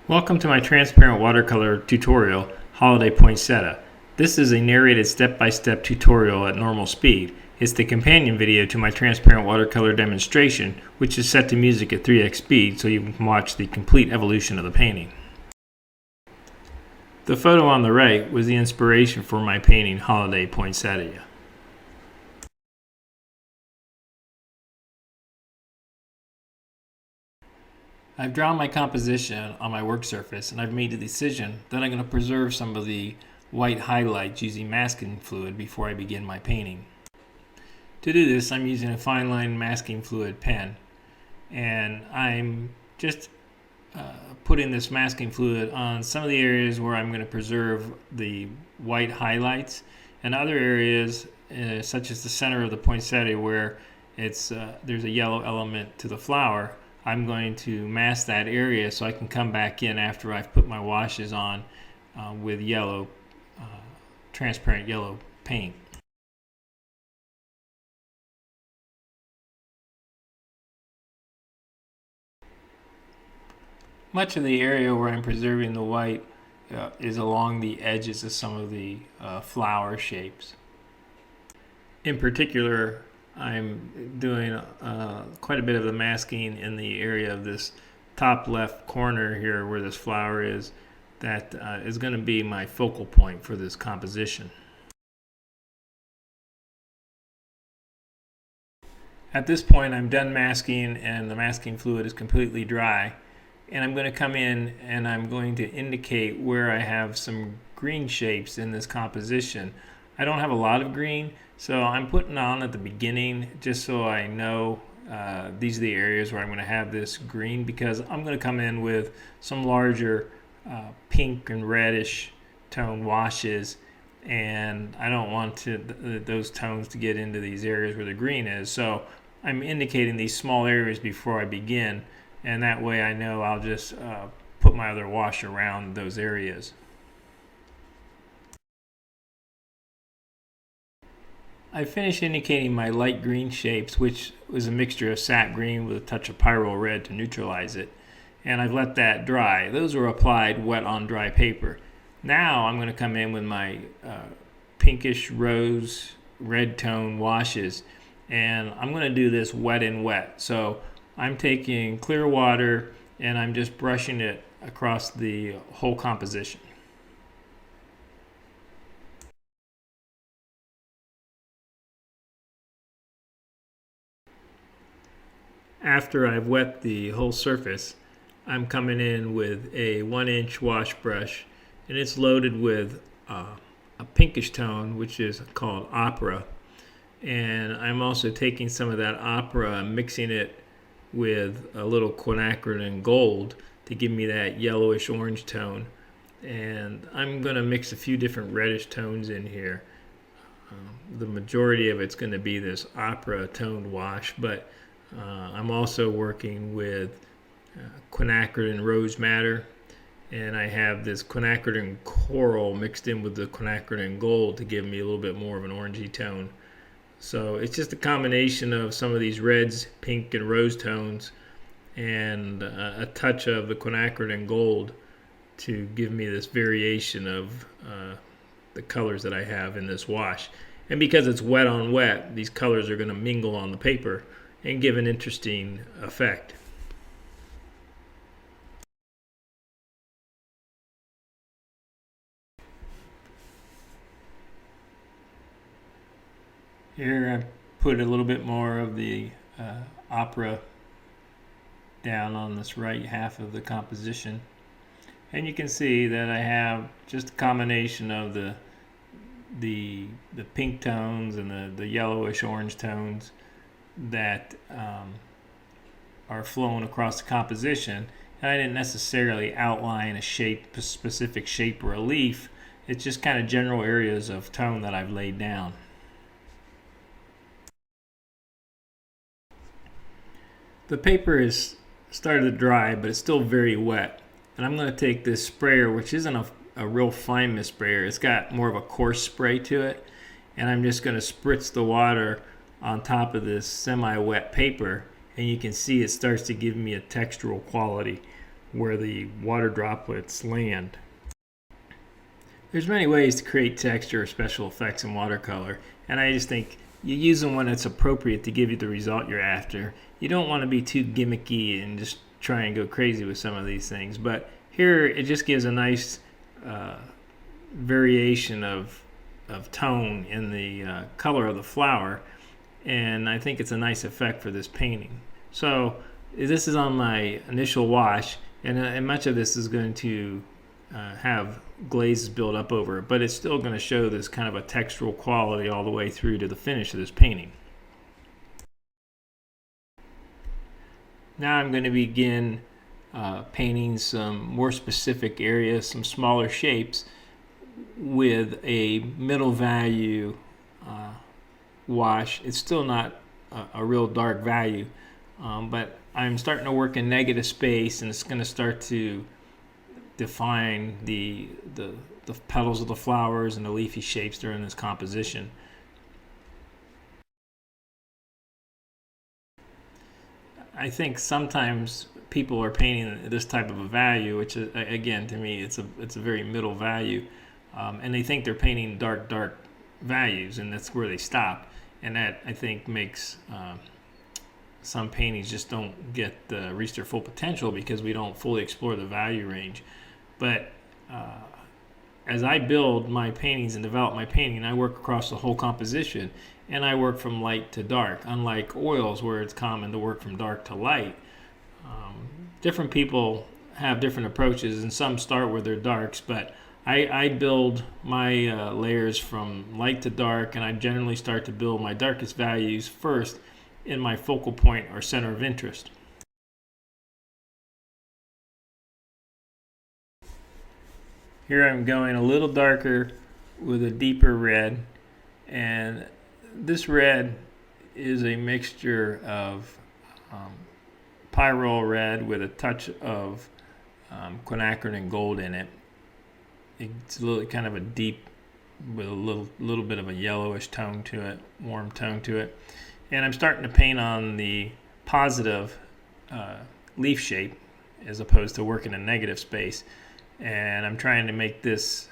Welcome to my transparent watercolor tutorial, Holiday Poinsettia. This is a narrated step-by-step tutorial at normal speed. It's the companion video to my transparent watercolor demonstration, which is set to music at 3x speed so you can watch the complete evolution of the painting. The photo on the right was the inspiration for my painting Holiday Poinsettia. I've drawn my composition on my work surface, and I've made the decision that I'm going to preserve some of the white highlights using masking fluid before I begin my painting. To do this, I'm using a fine line masking fluid pen, and I'm just putting this masking fluid on some of the areas where I'm going to preserve the white highlights, and other areas such as the center of the poinsettia where there's a yellow element to the flower. I'm going to mask that area so I can come back in after I've put my washes on with yellow, transparent yellow paint. Much of the area where I'm preserving the white is along the edges of some of the flower shapes. In particular, I'm doing quite a bit of the masking in the area of this top left corner here where this flower is. That is going to be my focal point for this composition. At this point, I'm done masking and the masking fluid is completely dry. And I'm going to come in and I'm going to indicate where I have some green shapes in this composition. I don't have a lot of green, so I'm putting on at the beginning just so I know these are the areas where I'm going to have this green, because I'm going to come in with some larger pink and reddish tone washes, and I don't want those tones to get into these areas where the green is. So I'm indicating these small areas before I begin, and that way I know I'll just put my other wash around those areas. I finished indicating my light green shapes, which was a mixture of sap green with a touch of pyrrole red to neutralize it, and I've let that dry. Those were applied wet on dry paper. Now I'm going to come in with my pinkish rose red tone washes, and I'm going to do this wet and wet. So I'm taking clear water and I'm just brushing it across the whole composition. After I've wet the whole surface, I'm coming in with a 1-inch wash brush, and it's loaded with a pinkish tone, which is called opera. And I'm also taking some of that opera and mixing it with a little quinacridone gold to give me that yellowish orange tone. And I'm going to mix a few different reddish tones in here. The majority of it's going to be this opera toned wash, but I'm also working with quinacridone rose madder, and I have this quinacridone coral mixed in with the quinacridone gold to give me a little bit more of an orangey tone. So it's just a combination of some of these reds, pink, and rose tones, and a touch of the quinacridone gold to give me this variation of the colors that I have in this wash. And because it's wet on wet, these colors are going to mingle on the paper and give an interesting effect. Here I put a little bit more of the opera down on this right half of the composition, and you can see that I have just a combination of the pink tones and the yellowish orange tones that are flowing across the composition. And I didn't necessarily outline a specific shape or a leaf. It's just kind of general areas of tone that I've laid down. The paper is started to dry, but it's still very wet. And I'm going to take this sprayer, which isn't a real fine mist sprayer. It's got more of a coarse spray to it. And I'm just going to spritz the water on top of this semi-wet paper, and you can see it starts to give me a textural quality. where the water droplets land. There's many ways to create texture or special effects in watercolor, and I just think you use them when it's appropriate to give you the result you're after. You don't want to be too gimmicky and just try and go crazy with some of these things, but here it just gives a nice variation of tone in the color of the flower, and I think it's a nice effect for this painting. So this is on my initial wash, and much of this is going to have glazes build up over it, but it's still going to show this kind of a textural quality all the way through to the finish of this painting. Now I'm going to begin painting some more specific areas, some smaller shapes with a middle value wash. It's still not a real dark value, but I'm starting to work in negative space, and it's going to start to define the petals of the flowers and the leafy shapes during this composition. I think sometimes people are painting this type of a value, which is, again, to me, it's a very middle value, and they think they're painting dark values, and that's where they stop. And that, I think, makes some paintings just don't reach their full potential because we don't fully explore the value range. But as I build my paintings and develop my painting, I work across the whole composition, and I work from light to dark. Unlike oils, where it's common to work from dark to light, different people have different approaches, and some start with their darks, but I build my layers from light to dark, and I generally start to build my darkest values first in my focal point or center of interest. Here I'm going a little darker with a deeper red, and this red is a mixture of pyrrole red with a touch of quinacridone gold in it. It's a little kind of a deep with a little bit of a yellowish tone to it, warm tone to it. And I'm starting to paint on the positive leaf shape as opposed to working in negative space. And I'm trying to make this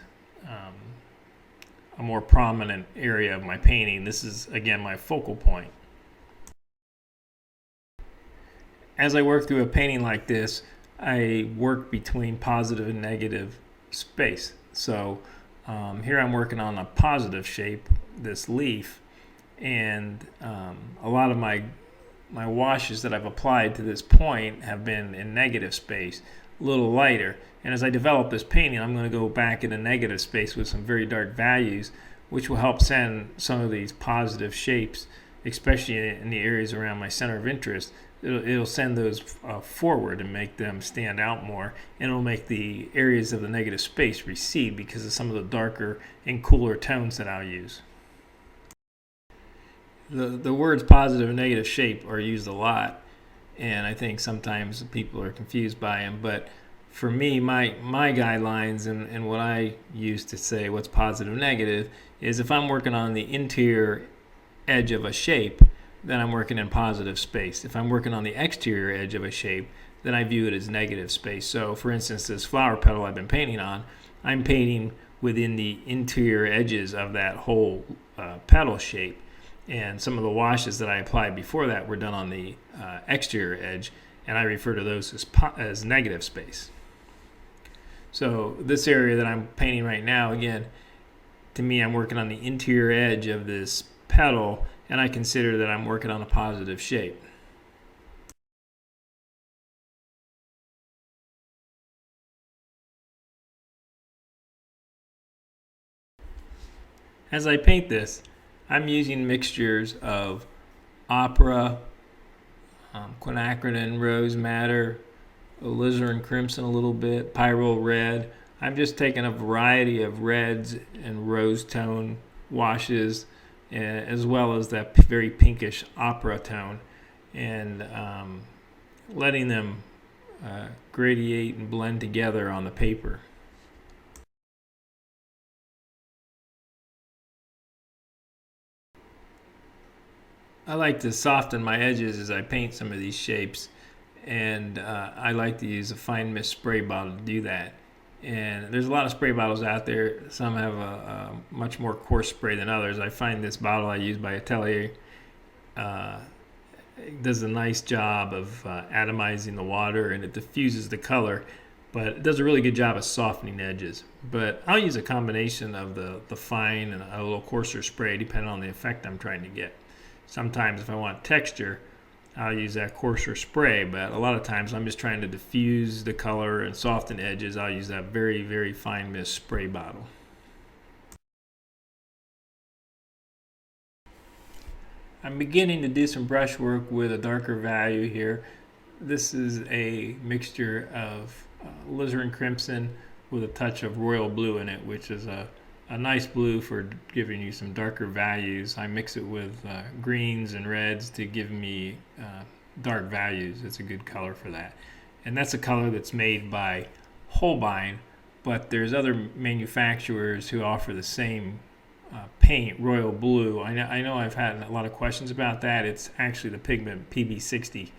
a more prominent area of my painting. This is, again, my focal point. As I work through a painting like this, I work between positive and negative space. So here I'm working on a positive shape, this leaf, and a lot of my washes that I've applied to this point have been in negative space, a little lighter. And as I develop this painting, I'm going to go back into negative space with some very dark values, which will help send some of these positive shapes, especially in the areas around my center of interest. It'll send those forward and make them stand out more, and it'll make the areas of the negative space recede because of some of the darker and cooler tones that I'll use. The words positive and negative shape are used a lot, and I think sometimes people are confused by them, but for me, my guidelines and what I use to say what's positive and negative is if I'm working on the interior edge of a shape, then I'm working in positive space. If I'm working on the exterior edge of a shape, then I view it as negative space. So for instance, this flower petal I've been painting on, I'm painting within the interior edges of that whole petal shape. And some of the washes that I applied before that were done on the exterior edge, and I refer to those as negative space. So this area that I'm painting right now, again, to me, I'm working on the interior edge of this petal, and I consider that I'm working on a positive shape. As I paint this, I'm using mixtures of opera, quinacridone, rose madder, alizarin crimson a little bit, pyrrole red. I'm just taking a variety of reds and rose tone washes, as well as that very pinkish opera tone, and letting them gradiate and blend together on the paper. I like to soften my edges as I paint some of these shapes, and I like to use a fine mist spray bottle to do that. And there's a lot of spray bottles out there. Some have a much more coarse spray than others. I find this bottle I use by Atelier does a nice job of atomizing the water, and it diffuses the color, but it does a really good job of softening edges. But I'll use a combination of the fine and a little coarser spray depending on the effect I'm trying to get. Sometimes if I want texture, I'll use that coarser spray, but a lot of times I'm just trying to diffuse the color and soften edges. I'll use that very, very fine mist spray bottle. I'm beginning to do some brush work with a darker value here. This is a mixture of alizarin crimson with a touch of royal blue in it, which is a nice blue for giving you some darker values. I mix it with greens and reds to give me dark values. It's a good color for that. And that's a color that's made by Holbein, but there's other manufacturers who offer the same paint, royal blue. I know I've had a lot of questions about that. It's actually the pigment PB60,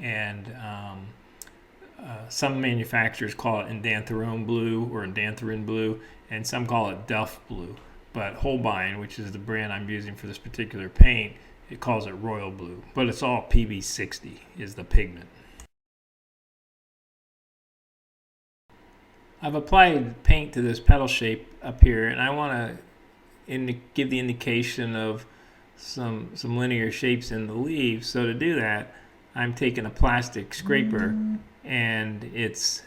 and some manufacturers call it indanthrone blue or indanthrine blue, and some call it Delft blue. But Holbein, which is the brand I'm using for this particular paint, it calls it royal blue. But it's all PB60 is the pigment. I've applied paint to this petal shape up here, and I want to give the indication of some linear shapes in the leaves. So to do that, I'm taking a plastic scraper, and it's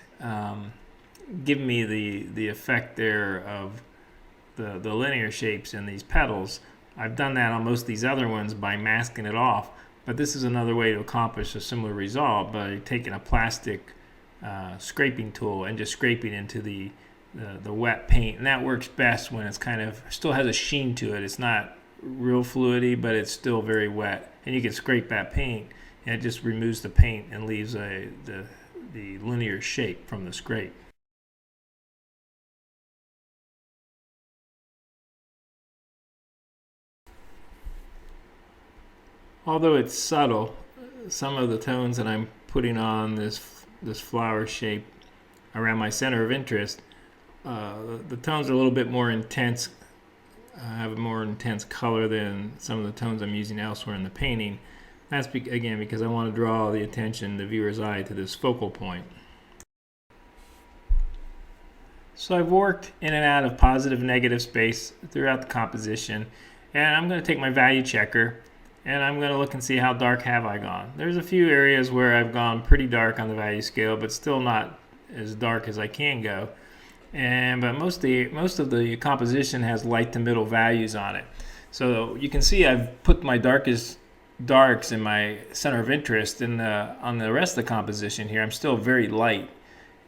giving me the effect there of the linear shapes in these petals. I've done that on most of these other ones by masking it off, but this is another way to accomplish a similar result by taking a plastic scraping tool and just scraping into the wet paint. And that works best when it's kind of still has a sheen to it. It's not real fluidy, but it's still very wet, and you can scrape that paint and it just removes the paint and leaves the linear shape from the scrape. Although it's subtle, some of the tones that I'm putting on this flower shape around my center of interest, the tones are a little bit more intense, have a more intense color than some of the tones I'm using elsewhere in the painting. That's again because I want to draw the attention, the viewer's eye, to this focal point. So I've worked in and out of positive, negative space throughout the composition, and I'm going to take my value checker and I'm going to look and see how dark have I gone. There's a few areas where I've gone pretty dark on the value scale, but still not as dark as I can go. But most of the composition has light to middle values on it. So you can see I've put my darkest darks in my center of interest, and on the rest of the composition here I'm still very light.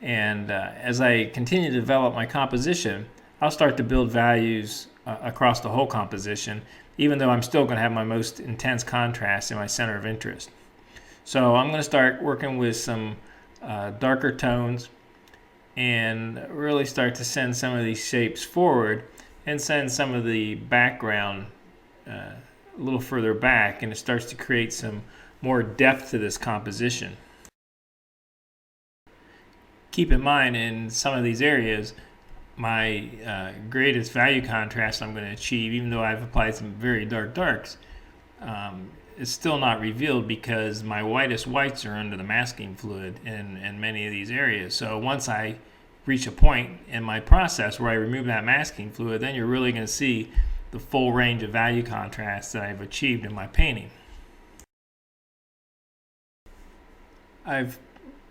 And as I continue to develop my composition, I'll start to build values across the whole composition, even though I'm still going to have my most intense contrast in my center of interest. So I'm going to start working with some darker tones and really start to send some of these shapes forward and send some of the background a little further back, and it starts to create some more depth to this composition. Keep in mind, in some of these areas, my greatest value contrast I'm going to achieve, even though I've applied some very dark darks, is still not revealed because my whitest whites are under the masking fluid in many of these areas. So once I reach a point in my process where I remove that masking fluid, then you're really going to see the full range of value contrast that I've achieved in my painting. I've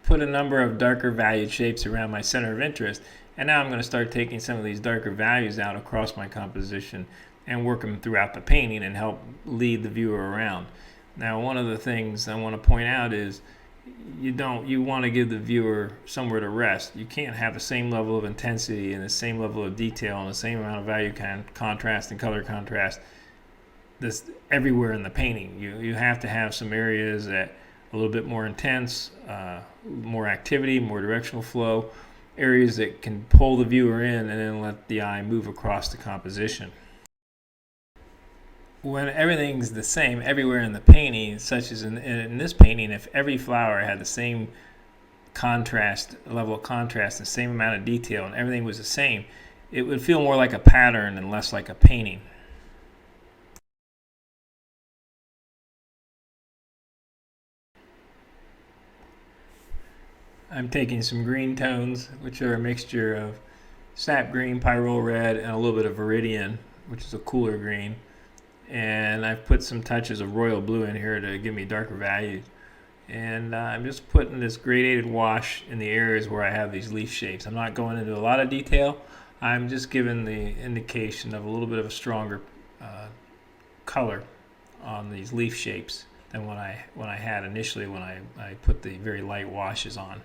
put a number of darker valued shapes around my center of interest, and now I'm going to start taking some of these darker values out across my composition and work them throughout the painting and help lead the viewer around. Now, one of the things I want to point out is you want to give the viewer somewhere to rest. You can't have the same level of intensity and the same level of detail and the same amount of value contrast and color contrast this everywhere in the painting. You have to have some areas that a little bit more intense, more activity, more directional flow, areas that can pull the viewer in and then let the eye move across the composition. when everything's the same everywhere in the painting, such as in this painting, if every flower had the same contrast, level of contrast, the same amount of detail, and everything was the same, it would feel more like a pattern and less like a painting. I'm taking some green tones, which are a mixture of sap green, pyrrole red, and a little bit of viridian, which is a cooler green. And I've put some touches of royal blue in here to give me darker values. And I'm just putting this gradated wash in the areas where I have these leaf shapes. I'm not going into a lot of detail. I'm just giving the indication of a little bit of a stronger color on these leaf shapes than what I had initially when I put the very light washes on.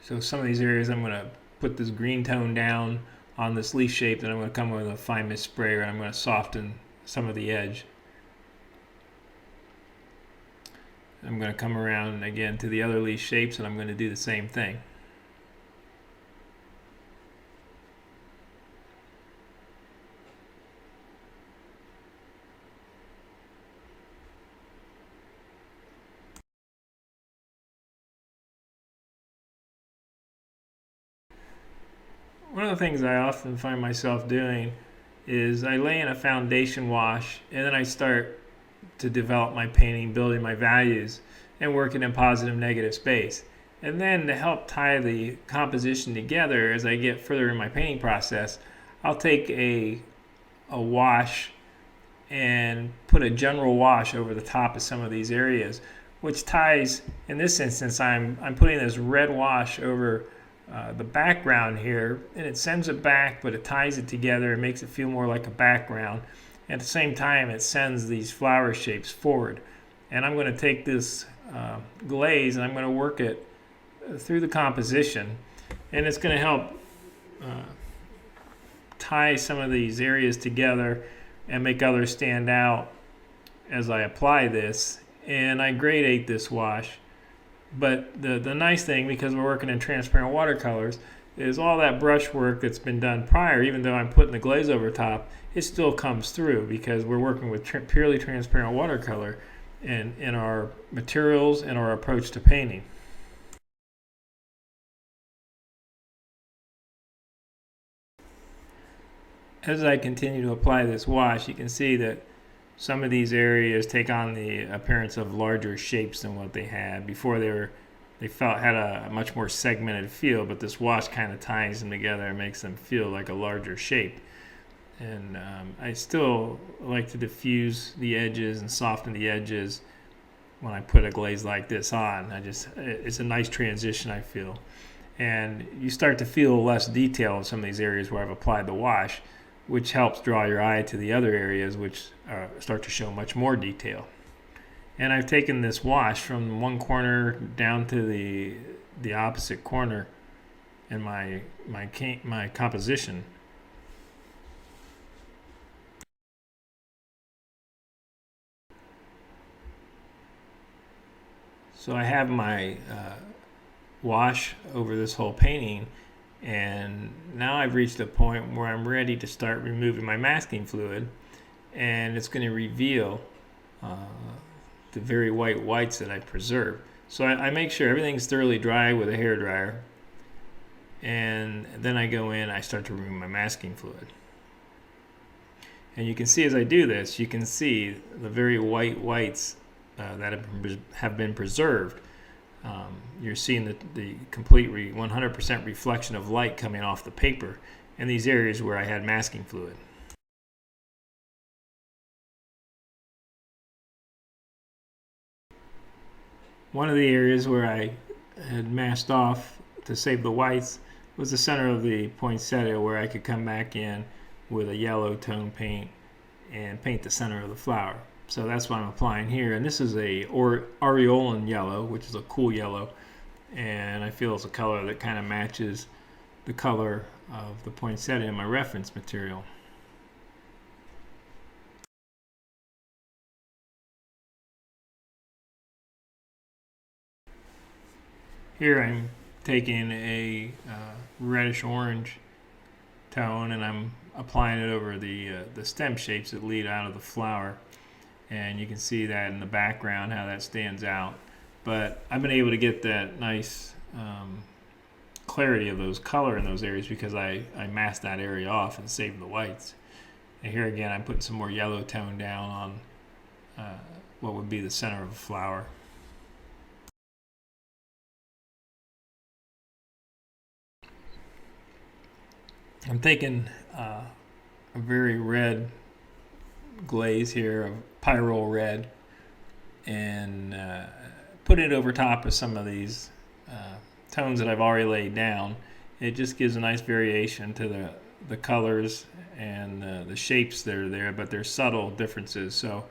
So some of these areas I'm going to put this green tone down on this leaf shape, then I'm going to come with a fine mist sprayer and I'm going to soften some of the edge. I'm going to come around again to the other leaf shapes and I'm going to do the same thing. One of the things I often find myself doing is I lay in a foundation wash and then I start to develop my painting, building my values, and working in positive negative space. And then to help tie the composition together as I get further in my painting process, I'll take a wash and put a general wash over the top of some of these areas, which ties, in this instance, I'm putting this red wash over the background here, and it sends it back, but it ties it together and makes it feel more like a background. At the same time, it sends these flower shapes forward. And I'm going to take this glaze and I'm going to work it through the composition, and it's going to help tie some of these areas together and make others stand out as I apply this. And I gradate this wash. But the nice thing, because we're working in transparent watercolors, is all that brush work that's been done prior, even though I'm putting the glaze over top, it still comes through because we're working with purely transparent watercolor in our materials and our approach to painting. As I continue to apply this wash, you can see that some of these areas take on the appearance of larger shapes than what they had before. They had a much more segmented feel, but this wash kind of ties them together and makes them feel like a larger shape. And I still like to diffuse the edges and soften the edges when I put a glaze like this on. It's a nice transition, I feel. And you start to feel less detail in some of these areas where I've applied the wash, which helps draw your eye to the other areas which start to show much more detail. And I've taken this wash from one corner down to the opposite corner in my composition. So I have my wash over this whole painting, and now I've reached a point where I'm ready to start removing my masking fluid, and it's going to reveal the very white whites that I preserved. So I make sure everything's thoroughly dry with a hairdryer, and then I go in, I start to remove my masking fluid. And you can see as I do this, you can see the very white whites that have been preserved. You're seeing the complete 100% reflection of light coming off the paper in these areas where I had masking fluid. One of the areas where I had masked off to save the whites was the center of the poinsettia, where I could come back in with a yellow tone paint and paint the center of the flower. So that's what I'm applying here, and this is a aureolin yellow, which is a cool yellow, and I feel it's a color that kind of matches the color of the poinsettia in my reference material. Here I'm taking a reddish orange tone, and I'm applying it over the stem shapes that lead out of the flower. And you can see that in the background how that stands out. But I've been able to get that nice clarity of those color in those areas because I masked that area off and saved the whites. And here again, I'm putting some more yellow tone down on what would be the center of a flower. I'm taking a very red glaze here, a pyrrole red, and put it over top of some of these tones that I've already laid down. It just gives a nice variation to the colors and the shapes that are there, but there's subtle differences, so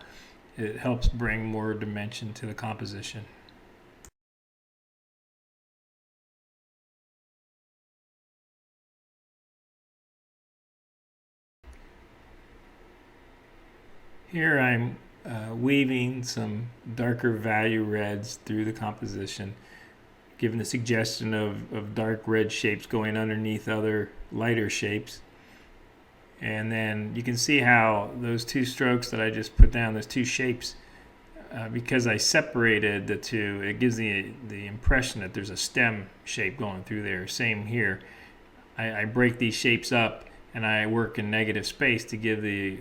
it helps bring more dimension to the composition. Here I'm weaving some darker value reds through the composition, giving the suggestion of dark red shapes going underneath other lighter shapes. And then you can see how those two strokes that I just put down, those two shapes, because I separated the two, it gives the impression that there's a stem shape going through there. Same here. I break these shapes up and I work in negative space to give the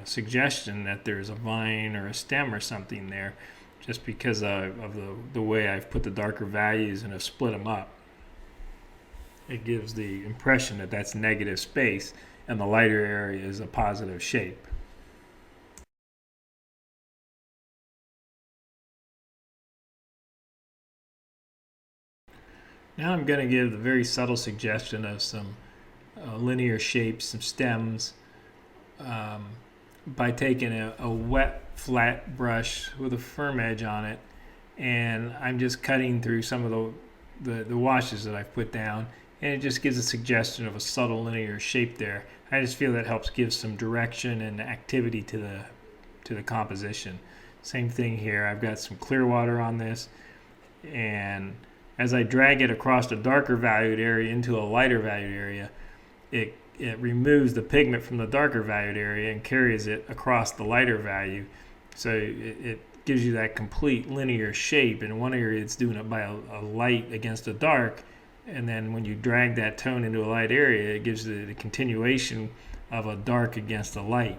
suggestion that there's a vine or a stem or something there, just because of the way I've put the darker values and have split them up. It gives the impression that that's negative space and the lighter area is a positive shape. Now I'm going to give the very subtle suggestion of some linear shapes, some stems, by taking a wet flat brush with a firm edge on it, and I'm just cutting through some of the washes that I've put down, and it just gives a suggestion of a subtle linear shape there. I just feel that helps give some direction and activity to the composition. Same thing here. I've got some clear water on this, and as I drag it across a darker valued area into a lighter valued area, it removes the pigment from the darker valued area and carries it across the lighter value. So it gives you that complete linear shape. In one area it's doing it by a light against a dark, and then when you drag that tone into a light area, it gives the continuation of a dark against a light.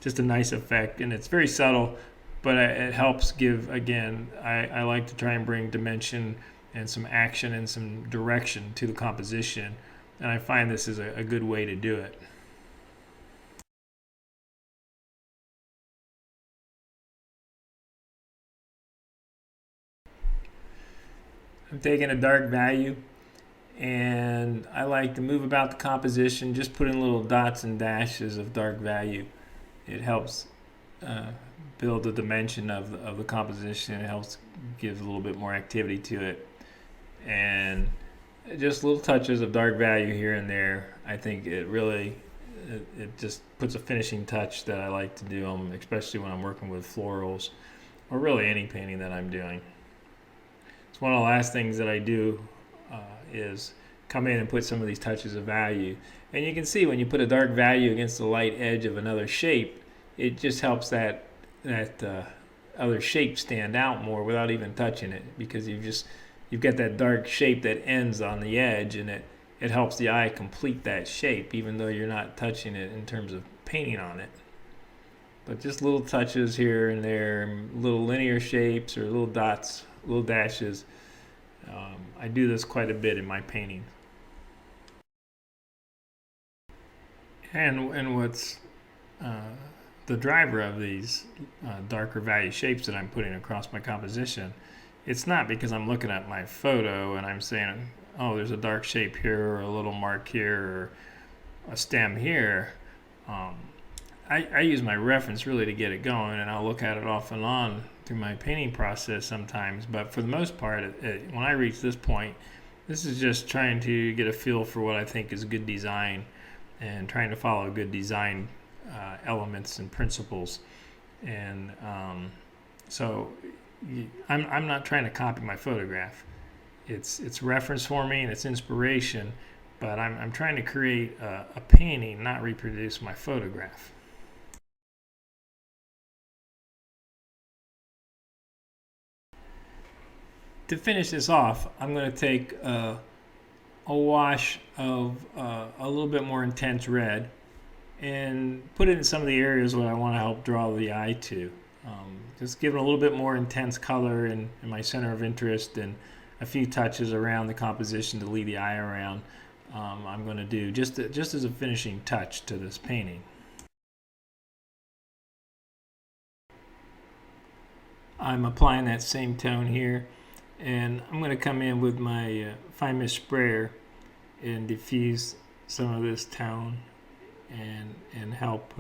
Just a nice effect, and it's very subtle, but it helps give, again, I like to try and bring dimension and some action and some direction to the composition, and I find this is a good way to do it. I'm taking a dark value, and I like to move about the composition, just put in little dots and dashes of dark value. It helps build the dimension of the composition. It helps give a little bit more activity to it, and just little touches of dark value here and there. I think it really it just puts a finishing touch that I like to do, especially when I'm working with florals or really any painting that I'm doing. It's one of the last things that I do is come in and put some of these touches of value. And you can see when you put a dark value against the light edge of another shape, it just helps that other shape stand out more without even touching it, because you've got that dark shape that ends on the edge, and it helps the eye complete that shape even though you're not touching it in terms of painting on it. But just little touches here and there, little linear shapes or little dots, little dashes. I do this quite a bit in my painting. And what's the driver of these darker value shapes that I'm putting across my composition, it's not because I'm looking at my photo and I'm saying, oh, there's a dark shape here or a little mark here or a stem here. I use my reference really to get it going, and I'll look at it off and on through my painting process sometimes. But for the most part, when I reach this point, this is just trying to get a feel for what I think is good design and trying to follow good design elements and principles. And so I'm not trying to copy my photograph. It's reference for me and it's inspiration, but I'm trying to create a painting, not reproduce my photograph. To finish this off, I'm going to take a wash of a little bit more intense red and put it in some of the areas where I want to help draw the eye to. Just give it a little bit more intense color in my center of interest, and a few touches around the composition to lead the eye around. I'm going to do just as a finishing touch to this painting. I'm applying that same tone here, and I'm going to come in with my fine mist sprayer and diffuse some of this tone and help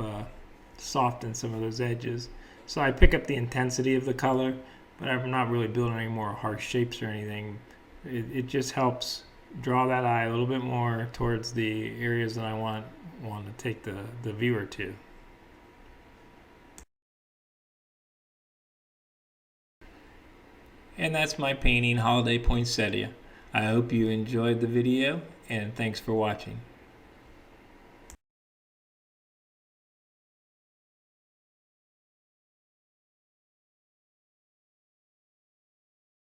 soften some of those edges. So I pick up the intensity of the color, but I'm not really building any more harsh shapes or anything. It just helps draw that eye a little bit more towards the areas that I want to take the viewer to. And that's my painting, Holiday Poinsettia. I hope you enjoyed the video, and thanks for watching.